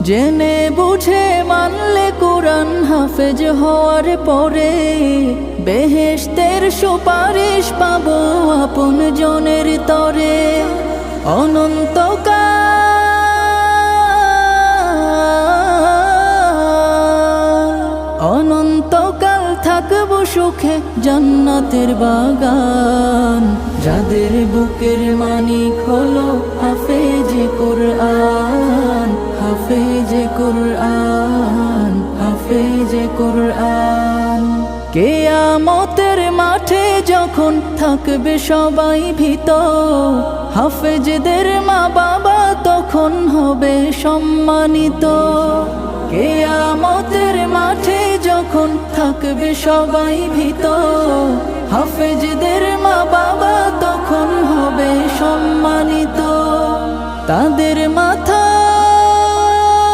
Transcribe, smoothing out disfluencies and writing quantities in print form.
জেনে বুঝে মানলে কোরআন হাফেজ হওয়ার পরে বেহেশতের সুপারিশ পাবো আপন জনের তরে। অনন্তকাল থাকবো সুখে জান্নাতের বাগান। যাদের বুকের মানিক হলো হাফেজে কোরআন, হাফেজে কোরআন, হাফেজে কোরআন। কিয়ামতের মাঠে যখন থাকবে সবাই ভীত, হাফেজদের মা বাবা তখন হবে সম্মানিত। কিয়ামতের মাঠে যখন থাকবে সবাই ভীত, হাফেজদের মা বাবা তখন হবে সম্মানিত। তাদের মাথা